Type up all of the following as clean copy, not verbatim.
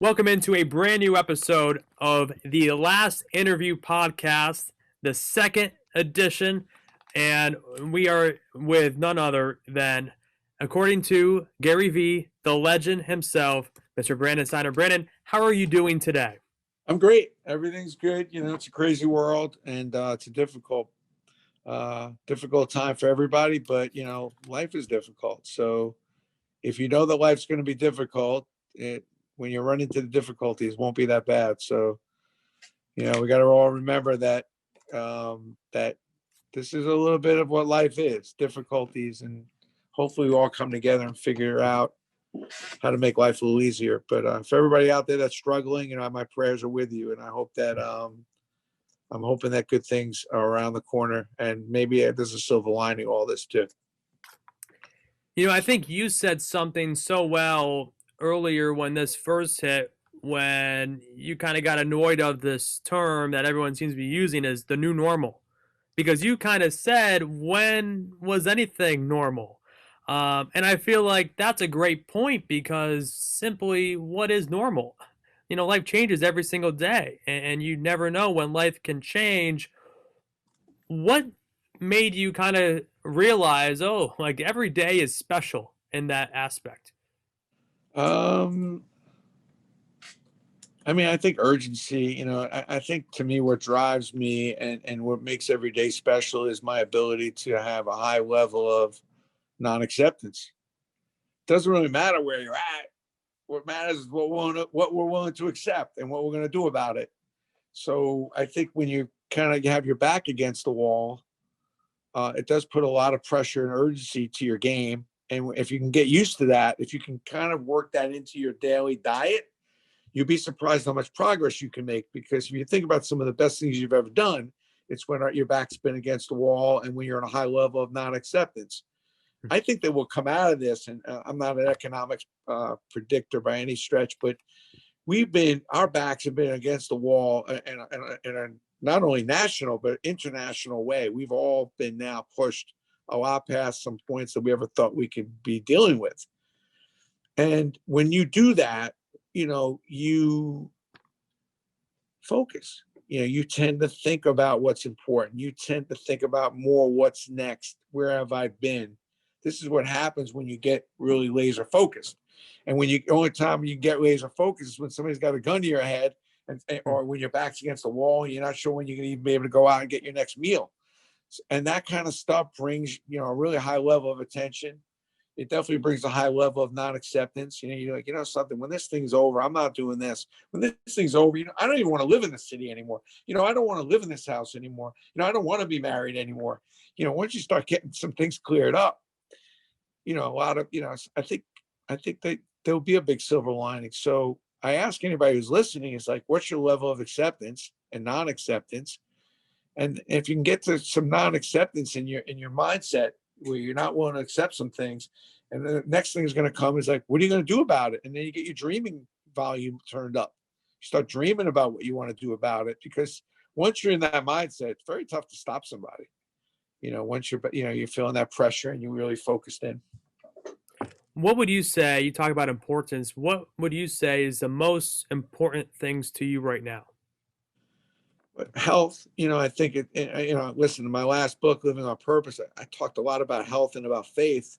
Welcome into a brand new episode of the Last Interview Podcast, the second edition. And we are with none other than, according to Gary Vee, the legend himself, Mr. Brandon Steiner. Brandon, how are you doing today? I'm great. Everything's good. It's a crazy world, and it's a difficult time for everybody. But life is difficult. So if you know that life's going to be difficult, when you run into the difficulties, it won't be that bad. So we got to all remember that this is a little bit of what life is: difficulties, and hopefully we all come together and figure out how to make life a little easier. But for everybody out there that's struggling, my prayers are with you, and I hope that I'm hoping that good things are around the corner, and maybe there's a silver lining to all this too. I think you said something so well earlier when this first hit, when you kind of got annoyed of this term that everyone seems to be using as the new normal. Because you kind of said, when was anything normal? And I feel like that's a great point because simply what is normal? Life changes every single day, and you never know when life can change. What made you kind of realize, oh, like every day is special in that aspect? Um, I think urgency. I think to me what drives me and what makes every day special is my ability to have a high level of non-acceptance. Doesn't really matter where you're at. What matters is what we're willing to accept and what we're going to do about it. So I think when you kind of have your back against the wall, it does put a lot of pressure and urgency to your game. And if you can get used to that, if you can kind of work that into your daily diet, you'll be surprised how much progress you can make. Because if you think about some of the best things you've ever done, it's when your back's been against the wall and when you're on a high level of non-acceptance. I think that we'll come out of this, and I'm not an economics predictor by any stretch, but our backs have been against the wall in a not only national but international way. We've all been now pushed a lot past some points that we ever thought we could be dealing with. And when you do that, you focus. You tend to think about what's important. You tend to think about more what's next. Where have I been? This is what happens when you get really laser focused. And the only time you get laser focused is when somebody's got a gun to your head, or when your back's against the wall and you're not sure when you're going to even be able to go out and get your next meal. And that kind of stuff brings, a really high level of attention. It definitely brings a high level of non-acceptance. You're like, something, when this thing's over, I'm not doing this. When this thing's over, I don't even want to live in the city anymore. I don't want to live in this house anymore. I don't want to be married anymore. Once you start getting some things cleared up, a lot of, I think that there'll be a big silver lining. So I ask anybody who's listening, is like, what's your level of acceptance and non-acceptance? And if you can get to some non-acceptance in your mindset, where you're not willing to accept some things, and the next thing is going to come is like, what are you going to do about it? And then you get your dreaming volume turned up. You start dreaming about what you want to do about it, because once you're in that mindset, it's very tough to stop somebody. Once you're feeling that pressure and you're really focused in. What would you say, you talk about importance, what would you say is the most important things to you right now? But health, I think listen, to my last book, Living on Purpose, I talked a lot about health and about faith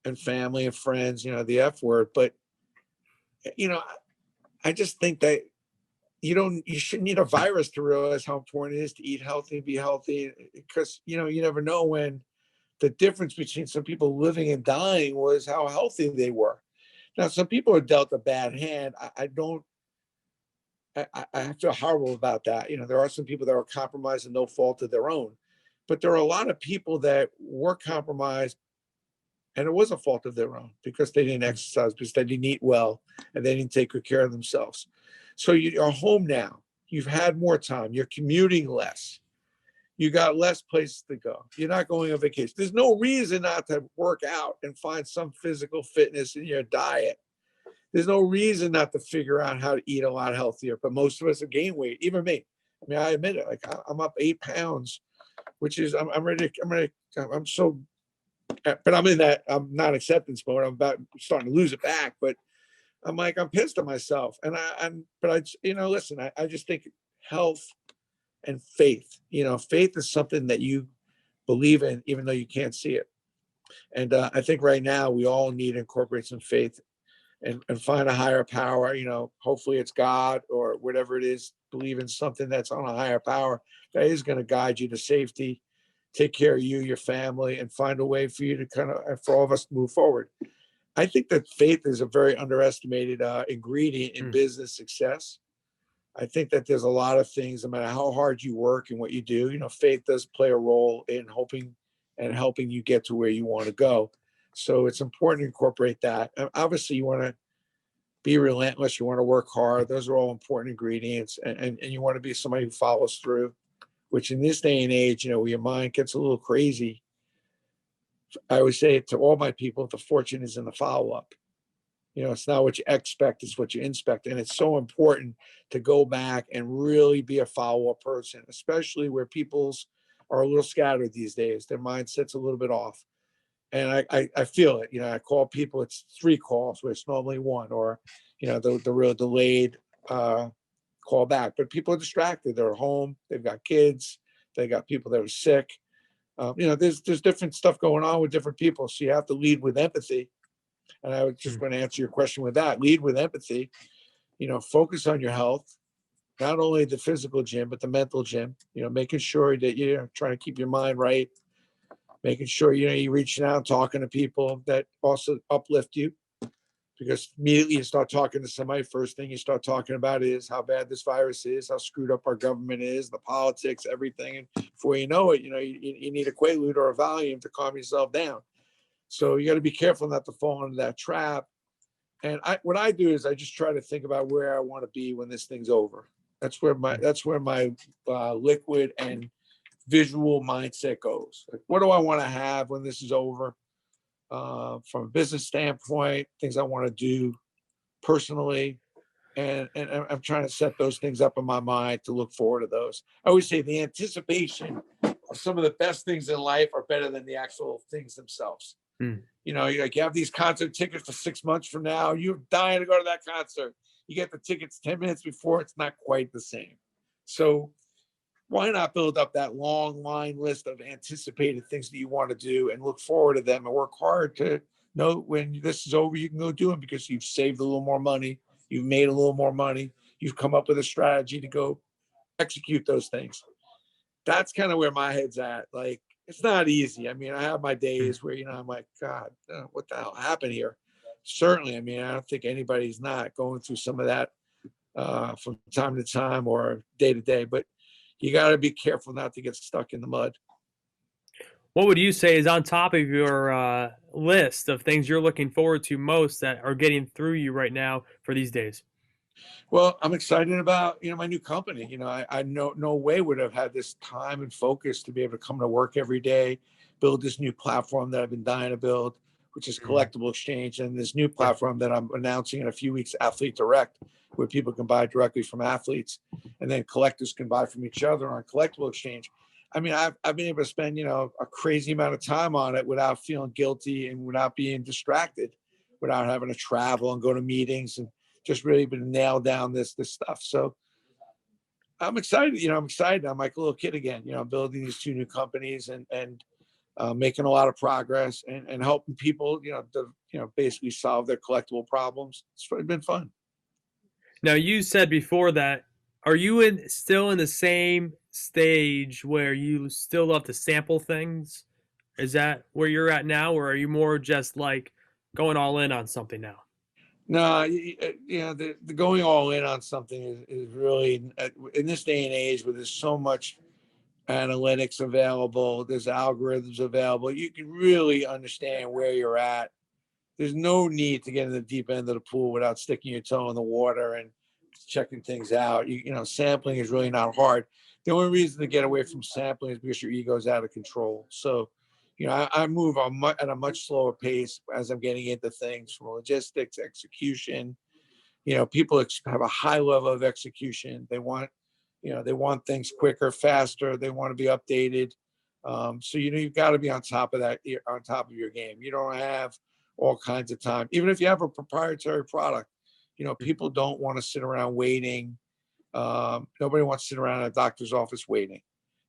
and family and friends, the F word. But, I just think that you shouldn't need a virus to realize how important it is to eat healthy and be healthy, because, you never know when the difference between some people living and dying was how healthy they were. Now, some people are dealt a bad hand. I feel horrible about that. There are some people that are compromised and no fault of their own, but there are a lot of people that were compromised and it was a fault of their own, because they didn't exercise, because they didn't eat well, and they didn't take good care of themselves. So you're home now. You've had more time. You're commuting less. You got less places to go. You're not going on vacation. There's no reason not to work out and find some physical fitness in your diet. There's no reason not to figure out how to eat a lot healthier. But most of us have gained weight, even me. I admit it. Like, I'm up 8 pounds, which is I'm ready. I'm so, but I'm in that I'm non-acceptance mode. I'm about starting to lose it back. But I'm like, I'm pissed at myself. And but listen, I just think health and faith, faith is something that you believe in, even though you can't see it. And I think right now we all need to incorporate some faith and find a higher power. Hopefully it's God or whatever it is. Believe in something that's on a higher power that is going to guide you to safety, take care of you, your family, and find a way for you to for all of us to move forward. I think that faith is a very underestimated ingredient in Mm. business success. I think that there's a lot of things, no matter how hard you work and what you do, faith does play a role in hoping and helping you get to where you want to go. So it's important to incorporate that. And obviously, you want to be relentless. You want to work hard. Those are all important ingredients. And you want to be somebody who follows through, which in this day and age, where your mind gets a little crazy, I always say to all my people, the fortune is in the follow up. It's not what you expect, it's what you inspect. And it's so important to go back and really be a follow-up person, especially where people's are a little scattered these days. Their mindset's a little bit off. And I feel it. I call people, it's 3 calls where it's normally 1, or, the real delayed call back. But people are distracted. They're at home, they've got kids, they got people that are sick. There's different stuff going on with different people. So you have to lead with empathy. And I was just Mm. going to answer your question with that. Lead with empathy. Focus on your health, not only the physical gym, but the mental gym. Making sure that you're trying to keep your mind right, making sure you're reaching out, talking to people that also uplift you. Because immediately you start talking to somebody, first thing you start talking about is how bad this virus is, how screwed up our government is, the politics, everything. And before you know it, you need a Quaalude or a Valium to calm yourself down. So you got to be careful not to fall into that trap. And what I do is I just try to think about where I want to be when this thing's over. That's where my liquid and visual mindset goes. Like, what do I want to have when this is over? From a business standpoint, things I want to do personally, and I'm trying to set those things up in my mind to look forward to those. I always say the anticipation of some of the best things in life are better than the actual things themselves. Mm. You have these concert tickets for 6 months from now. You're dying to go to that concert. You get the tickets 10 minutes before. It's not quite the same. So why not build up that long line list of anticipated things that you want to do and look forward to them and work hard to know when this is over, you can go do them because you've saved a little more money. You've made a little more money. You've come up with a strategy to go execute those things. That's kind of where my head's at. Like, it's not easy. I mean, I have my Mm. days where, I'm like, God, what the hell happened here? Certainly. I mean, I don't think anybody's not going through some of that from time to time or day to day, but you got to be careful not to get stuck in the mud. What would you say is on top of your list of things you're looking forward to most that are getting through you right now for these days? Well, I'm excited about, my new company. I no way would have had this time and focus to be able to come to work every day, build this new platform that I've been dying to build, which is Mm. CollectibleXchange, and this new Yeah. platform that I'm announcing in a few weeks, Athlete Direct, where people can buy directly from athletes, and then collectors can buy from each other on CollectibleXchange. I mean, I've been able to spend, a crazy amount of time on it without feeling guilty and without being distracted, without having to travel and go to meetings, and just really been nailed down this stuff. So I'm excited. I'm excited. I'm like a little kid again. I'm building these 2 new companies and making a lot of progress and helping people. Basically solve their collectible problems. It's been fun. Now you said before that are you still in the same stage where you still love to sample things? Is that where you're at now, or are you more just like going all in on something now? No, the going all in on something is really in this day and age where there's so much analytics available, there's algorithms available. You can really understand where you're at. There's no need to get in the deep end of the pool without sticking your toe in the water and checking things out. Sampling is really not hard. The only reason to get away from sampling is because your ego is out of control. So, I move at a much slower pace as I'm getting into things from logistics, execution. People have a high level of execution. They want things quicker, faster. They want to be updated. So you've got to be on top of that, on top of your game. You don't have all kinds of time. Even if you have a proprietary product, People don't want to sit around waiting. Nobody wants to sit around at a doctor's office waiting.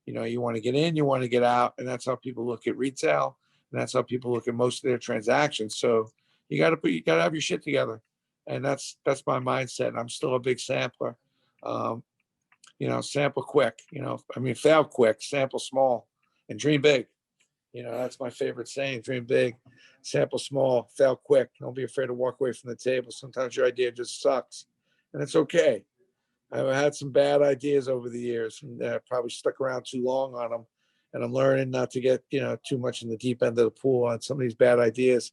You want to get in, you want to get out, and that's how people look at retail, and that's how people look at most of their transactions. So you got to have your shit together, and that's my mindset. I'm still a big sampler. Um, Sample quick. Fail quick, sample small, and dream big. That's my favorite saying: dream big, sample small, fail quick. Don't be afraid to walk away from the table. Sometimes your idea just sucks, and it's okay. I've had some bad ideas over the years, and probably stuck around too long on them. And I'm learning not to get too much in the deep end of the pool on some of these bad ideas.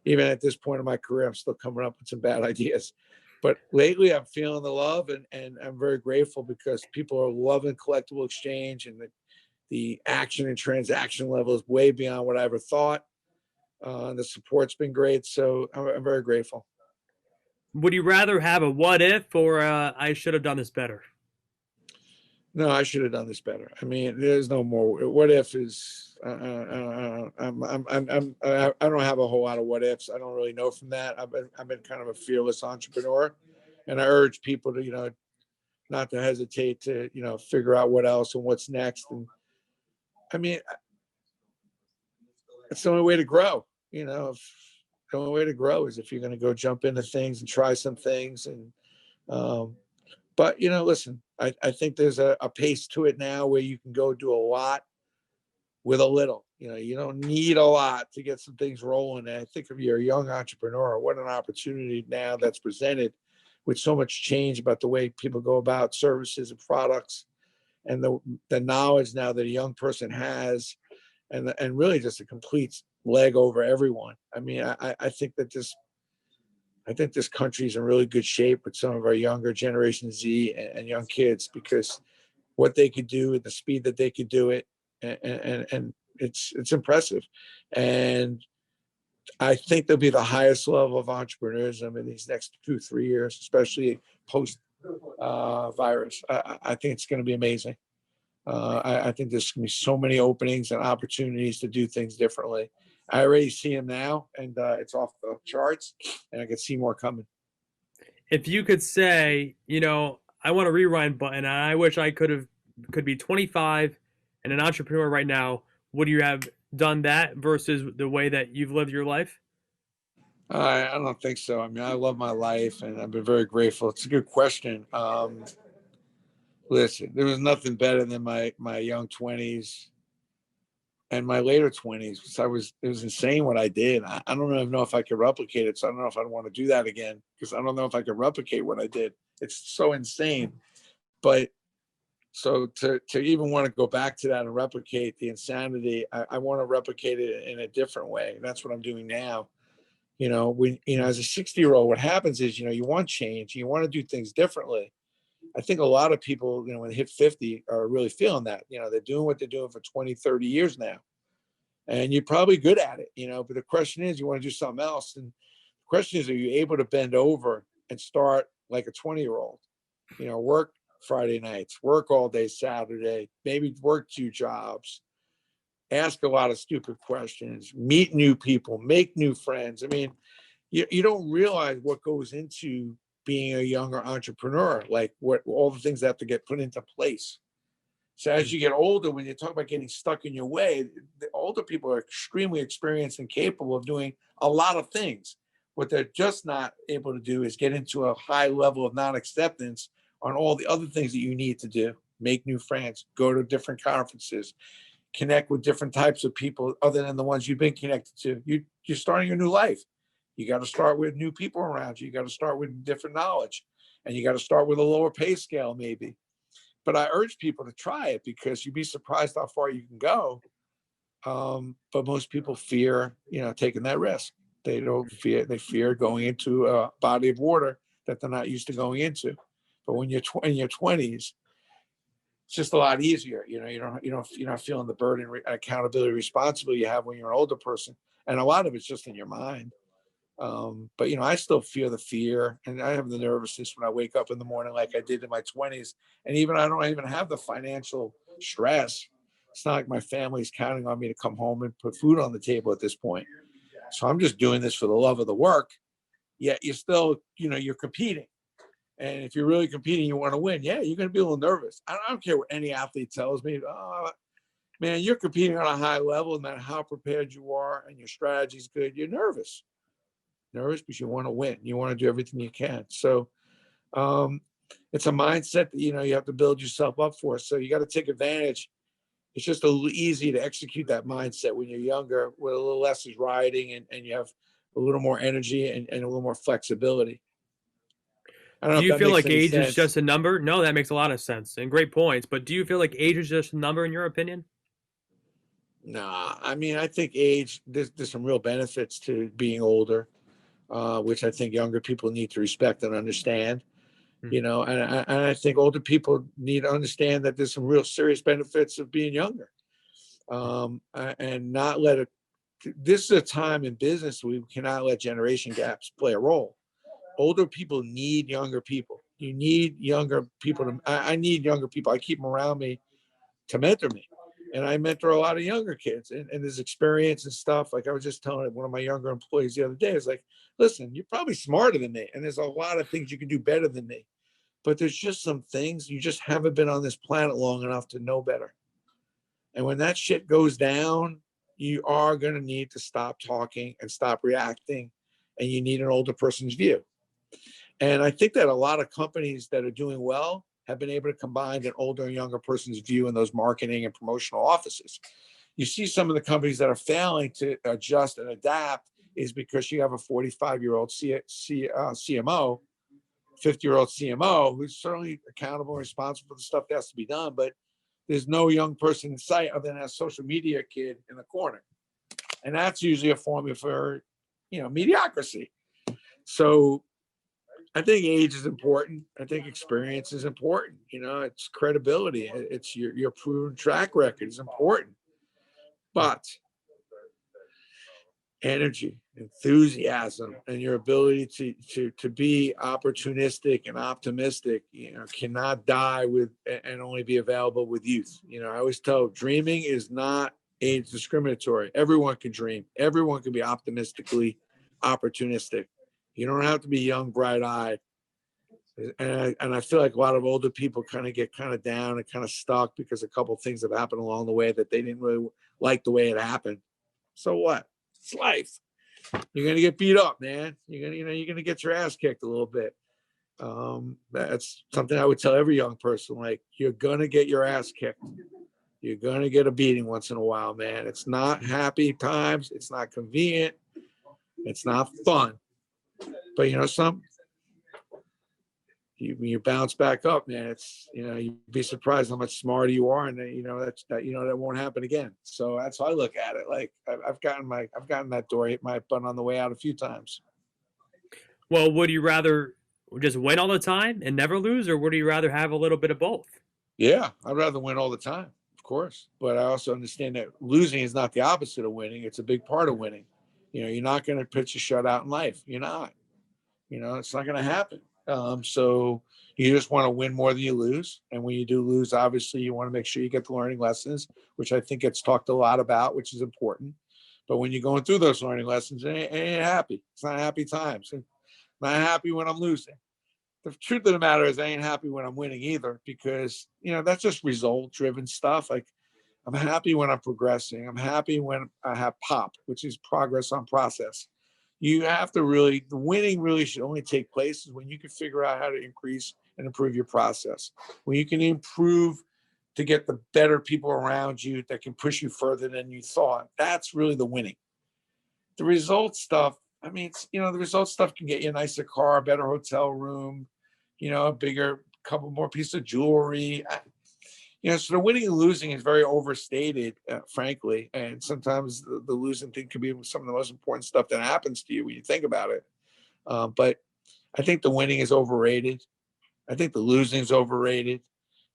Even at this point in my career, I'm still coming up with some bad ideas. But lately, I'm feeling the love, and I'm very grateful because people are loving Collectible Exchange, and the action and transaction level is way beyond what I ever thought. The support's been great, so I'm very grateful. Would you rather have a what if or I should have done this better? No, I should have done this better. There's no more. What if is? I don't have a whole lot of what ifs. I don't really know from that. I've been kind of a fearless entrepreneur, and I urge people to not to hesitate to figure out what else and what's next. And I mean, it's the only way to grow. The only way to grow is if you're going to go jump into things and try some things. And but listen, I think there's a pace to it now where you can go do a lot with a little. You don't need a lot to get some things rolling. And I think if you're a young entrepreneur, what an opportunity now that's presented with so much change about the way people go about services and products, and the knowledge now that a young person has, and really just a complete leg over everyone. I think this country's in really good shape with some of our younger Generation Z and young kids, because what they could do at the speed that they could do it, and it's impressive. And I think there'll be the highest level of entrepreneurism in these next 2-3 years, especially post virus. I think it's going to be amazing. I think there's going to be so many openings and opportunities to do things differently. I already see them now, and it's off the charts, and I can see more coming. If you could say, I want a rewind button, and I wish I could be 25 and an entrepreneur right now, would you have done that versus the way that you've lived your life? I don't think so. I love my life, and I've been very grateful. It's a good question. Listen, there was nothing better than my young 20s and my later 20s. It was insane what I did. I don't even know if I could replicate it. So I don't know if I'd want to do that again, because I don't know if I could replicate what I did. It's so insane. But so to even want to go back to that and replicate the insanity, I want to replicate it in a different way. And that's what I'm doing now. As a 60-year-old, what happens is, you want change, you want to do things differently. I think a lot of people, when they hit 50 are really feeling that. They're doing what they're doing for 20, 30 years now. And you're probably good at it, but the question is, you want to do something else. And the question is, are you able to bend over and start like a 20-year-old? Work Friday nights, work all day Saturday, maybe work 2 jobs, ask a lot of stupid questions, meet new people, make new friends. You don't realize what goes into being a younger entrepreneur, like what all the things that have to get put into place. So as you get older, when you talk about getting stuck in your way, the older people are extremely experienced and capable of doing a lot of things. What they're just not able to do is get into a high level of non-acceptance on all the other things that you need to do. Make new friends, go to different conferences, connect with different types of people other than the ones you've been connected to. You're starting a new life. You got to start with new people around you. You got to start with different knowledge, and you got to start with a lower pay scale, maybe. But I urge people to try it, because you'd be surprised how far you can go. But most people fear, taking that risk. They fear going into a body of water that they're not used to going into. But when you're in your 20s, it's just a lot easier. You're not feeling the burden, accountability, responsibility you have when you're an older person. And a lot of it's just in your mind. But I still feel the fear, and I have the nervousness when I wake up in the morning, like I did in my 20s. And I don't even have the financial stress. It's not like my family's counting on me to come home and put food on the table at this point. So I'm just doing this for the love of the work. yet you're still, you're competing. And if you're really competing, you want to win. Yeah, you're going to be a little nervous. I don't care what any athlete tells me. Oh, man, you're competing on a high level, no matter how prepared you are and your strategy's good. You're nervous because you want to win. You want to do everything you can. So it's a mindset that, you have to build yourself up for. So you got to take advantage. It's just a little easy to execute that mindset when you're younger with a little less is riding, and you have a little more energy and a little more flexibility. I don't know Do if you that feel makes like any age is sense. just a number? No, that makes a lot of sense and great points. But do you feel like age is just a number in your opinion? Nah, I mean, I think age, there's some real benefits to being older, which I think younger people need to respect and understand. Hmm. And I think older people need to understand that there's some real serious benefits of being younger, and not let it. This is a time in business we cannot let generation gaps play a role. Older people need younger people. You need younger people to. I need younger people. I keep them around me to mentor me. And I mentor a lot of younger kids, and there's experience and stuff. Like I was just telling one of my younger employees the other day, it's like, listen, you're probably smarter than me. And there's a lot of things you can do better than me. But there's just some things you just haven't been on this planet long enough to know better. And when that shit goes down, you are going to need to stop talking and stop reacting. And you need an older person's view. And I think that a lot of companies that are doing well have been able to combine an older and younger person's view in those marketing and promotional offices. You see some of the companies that are failing to adjust and adapt is because you have a 45-year-old CMO, 50-year-old CMO, who's certainly accountable and responsible for the stuff that has to be done, but there's no young person in sight other than a social media kid in the corner. And that's usually a formula for, mediocrity. So I think age is important. I think experience is important. It's credibility. It's your proven track record is important. But energy, enthusiasm, and your ability to be opportunistic and optimistic, cannot die with and only be available with youth. I always tell dreaming is not age discriminatory. Everyone can dream. Everyone can be optimistically opportunistic. You don't have to be young, bright-eyed. And I feel like a lot of older people kind of get kind of down and kind of stuck because a couple of things have happened along the way that they didn't really like the way it happened. So what? It's life. You're gonna get beat up, man. You're gonna get your ass kicked a little bit. That's something I would tell every young person. Like, you're gonna get your ass kicked. You're gonna get a beating once in a while, man. It's not happy times. It's not convenient. It's not fun. But when you bounce back up, man, it's, you'd be surprised how much smarter you are, and that won't happen again. So that's how I look at it. Like, I've gotten that door hit my butt on the way out a few times. Well, would you rather just win all the time and never lose, or would you rather have a little bit of both? Yeah, I'd rather win all the time, of course. But I also understand that losing is not the opposite of winning. It's a big part of winning. You're not going to pitch a shutout in life. You're not. It's not going to happen. So you just want to win more than you lose. And when you do lose, obviously, you want to make sure you get the learning lessons, which I think gets talked a lot about, which is important. But when you're going through those learning lessons, it ain't happy. It's not happy times. I'm not happy when I'm losing. The truth of the matter is I ain't happy when I'm winning either, because, that's just result driven stuff. Like, I'm happy when I'm progressing. I'm happy when I have pop, which is progress on process. You have to the winning really should only take place is when you can figure out how to increase and improve your process. When you can improve to get the better people around you that can push you further than you thought. That's really the winning. The result stuff, I mean, the result stuff can get you a nicer car, a better hotel room, a bigger, couple more pieces of jewelry. So the winning and losing is very overstated, frankly. And sometimes the losing thing can be some of the most important stuff that happens to you when you think about it. But I think the winning is overrated. I think the losing is overrated.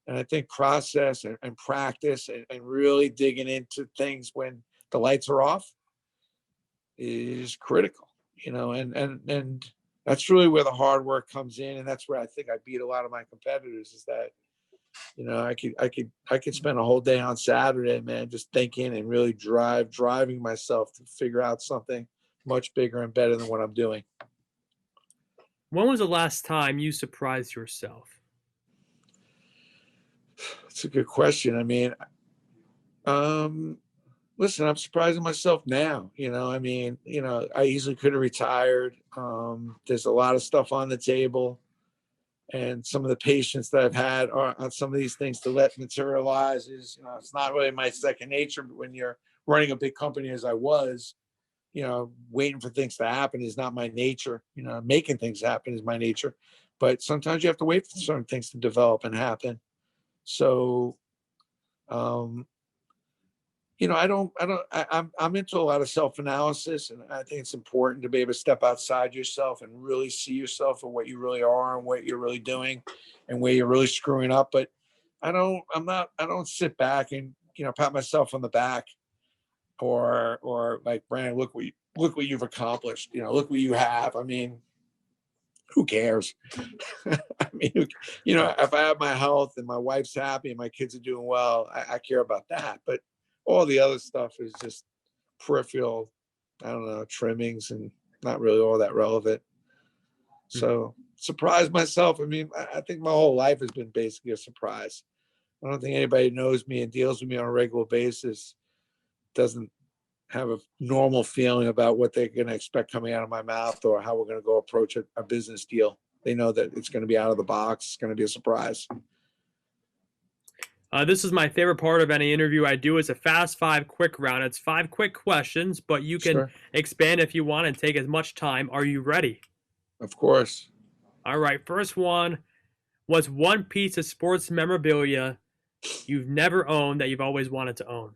And I think process and practice and really digging into things when the lights are off is critical, and that's really where the hard work comes in. And that's where I think I beat a lot of my competitors is that, I could spend a whole day on Saturday, man, just thinking and really driving myself to figure out something much bigger and better than what I'm doing. When was the last time you surprised yourself? It's a good question. I mean, um, listen, I'm surprising myself now. I mean, I easily could have retired. There's a lot of stuff on the table, and some of the patience that I've had on some of these things to let materialize is, it's not really my second nature. But when you're running a big company as I was, waiting for things to happen is not my nature. Making things happen is my nature. But sometimes you have to wait for certain things to develop and happen. So, um, I'm into a lot of self-analysis, and I think it's important to be able to step outside yourself and really see yourself and what you really are and what you're really doing and where you're really screwing up. But I don't sit back and, pat myself on the back, or like, Brandon, look what you've accomplished. Look what you have. I mean, who cares? I mean, if I have my health and my wife's happy and my kids are doing well, I care about that. But all the other stuff is just peripheral, I don't know, trimmings, and not really all that relevant. Mhm. So, surprise myself. I mean, I think my whole life has been basically a surprise. I don't think anybody knows me and deals with me on a regular basis doesn't have a normal feeling about what they're going to expect coming out of my mouth or how we're going to go approach a business deal. They know that it's going to be out of the box. It's going to be a surprise. This is my favorite part of any interview I do. Is a fast five quick round. It's five quick questions, but you can Sure. expand if you want and take as much time. Are you ready? Of course. All right. First one. What's one piece of sports memorabilia you've never owned that you've always wanted to own?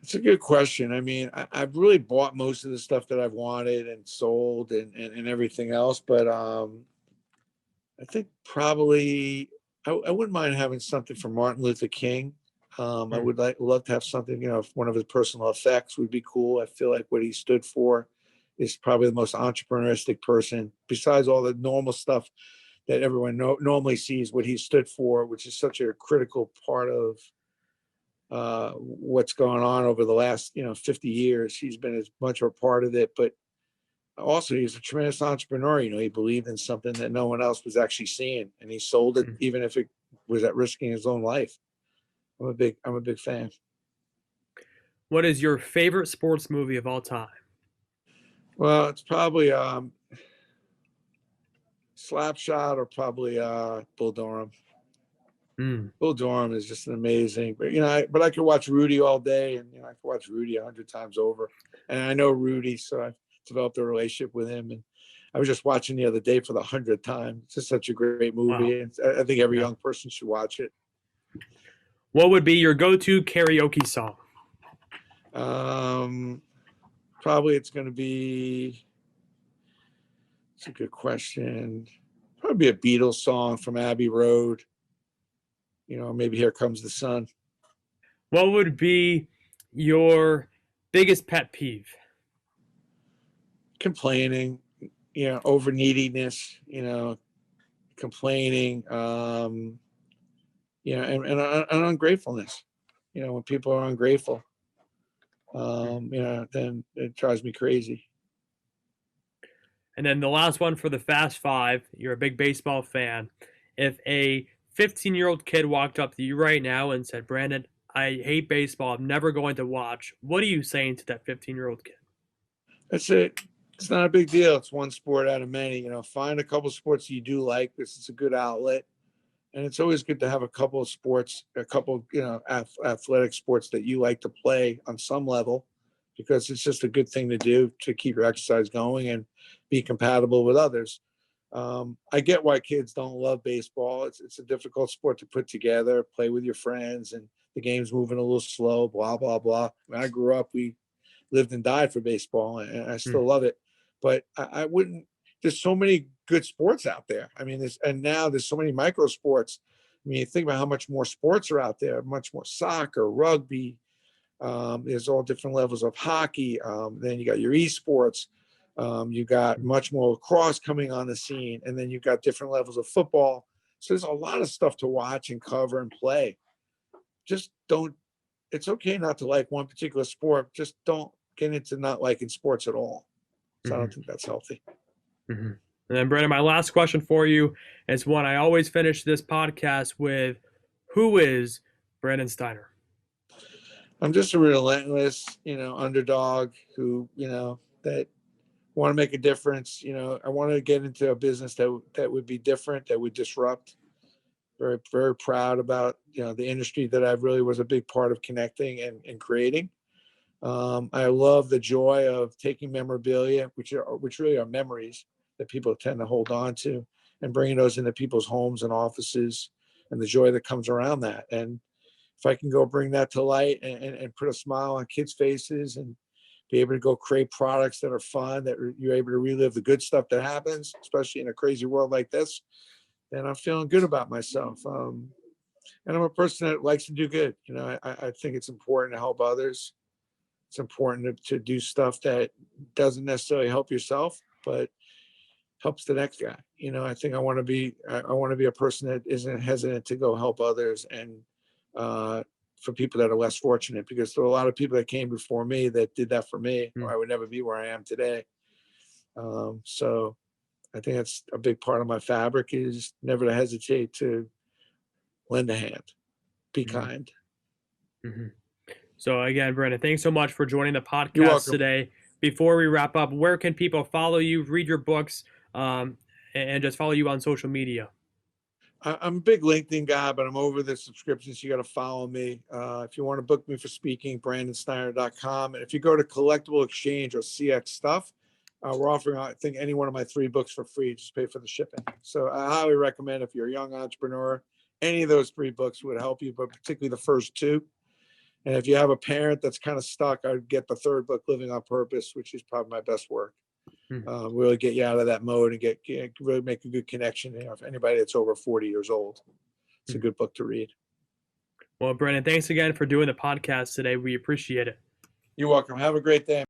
It's a good question. I mean, I've really bought most of the stuff that I've wanted and sold, and everything else. But I think probably I wouldn't mind having something from Martin Luther King. I Hmm. would love to have something, one of his personal effects would be cool. I feel like what he stood for is probably the most entrepreneuristic person, besides all the normal stuff that everyone normally sees. What he stood for, which is such a critical part of what's going on over the last 50 years. He's been as much of a part of it, but also he's a tremendous entrepreneur. He believed in something that no one else was actually seeing, and he sold it even if it was at risking his own life. I'm a big fan. What is your favorite sports movie of all time? Well, it's probably Slapshot, or probably Bull Durham. Mm. Bull Durham is just an amazing, but I could watch Rudy all day, and I could watch Rudy 100 times over. And I know Rudy, so I've developed a relationship with him. And I was just watching the other day for the 100th time. It's just such a great Wow. movie, and I think every Yeah. young person should watch it. What would be your go-to karaoke song? Um, Probably it's going to be. It's a good question. Probably a Beatles song from Abbey Road. Maybe Here Comes the Sun. What would be your biggest pet peeve? Complaining, over neediness, complaining, and ungratefulness. When people are ungrateful, Hmm. then it drives me crazy. And then the last one for the Fast Five. You're a big baseball fan. If a 15-year-old kid walked up to you right now and said, "Brandon, I hate baseball. I'm never going to watch," what are you saying to that 15-year-old kid? That's it. It's not a big deal. It's one sport out of many. Find a couple sports you do like, because it's a good outlet. And it's always good to have a couple of sports, a couple, athletic sports that you like to play on some level, because it's just a good thing to do to keep your exercise going and be compatible with others. I get why kids don't love baseball. It's a difficult sport to put together, play with your friends, and the game's moving a little slow, blah, blah, blah. When I grew up, we lived and died for baseball, and I Hmm. still love it. But I wouldn't. There's so many good sports out there. I mean, now there's so many micro sports. I mean, you think about how much more sports are out there, much more soccer, rugby. There's all different levels of hockey. Then you got your esports. You got much more lacrosse coming on the scene, and then you've got different levels of football. So there's a lot of stuff to watch and cover and play. Just don't. It's okay not to like one particular sport. Just don't get into not liking sports at all. So I Hmm. don't think that's healthy. Hmm. And then, Brandon, my last question for you is one I always finish this podcast with. Who is Brandon Steiner? I'm just a relentless, underdog who, that want to make a difference. I want to get into a business that would be different, that would disrupt. Very, very proud about, the industry that I really was a big part of connecting and creating. I love the joy of taking memorabilia, which really are memories that people tend to hold on to, and bringing those into people's homes and offices, and the joy that comes around that. And if I can go bring that to light and put a smile on kids' faces and be able to go create products that are fun, that you're able to relive the good stuff that happens, especially in a crazy world like this, then I'm feeling good about myself. And I'm a person that likes to do good. I think it's important to help others. It's important to do stuff that doesn't necessarily help yourself, but helps the next guy. I think I want to be a person that isn't hesitant to go help others, and for people that are less fortunate, because there are a lot of people that came before me that did that for me, or I would never be where I am today. So I think that's a big part of my fabric, is never to hesitate to lend a hand, be Mm-hmm. kind. Mm-hmm. So again, Brandon, thanks so much for joining the You're podcast welcome. today. Before we wrap up, where can people follow you, read your books, and just follow you on social media? I'm a big LinkedIn guy, but I'm over the subscriptions. You got to follow me. If you want to book me for speaking, brandonsteiner.com. And if you go to CollectibleXchange or CX Stuff, we're offering, I think, any one of my 3 books for free. Just pay for the shipping. So I highly recommend, if you're a young entrepreneur, any of those 3 books would help you, but particularly the first 2. And if you have a parent that's kind of stuck, I'd get the 3rd book, Living on Purpose, which is probably my best work. Really get you out of that mode and get really make a good connection. For anybody that's over 40 years old, it's a good book to read. Well, Brandon, thanks again for doing the podcast today. We appreciate it. You're welcome. Have a great day.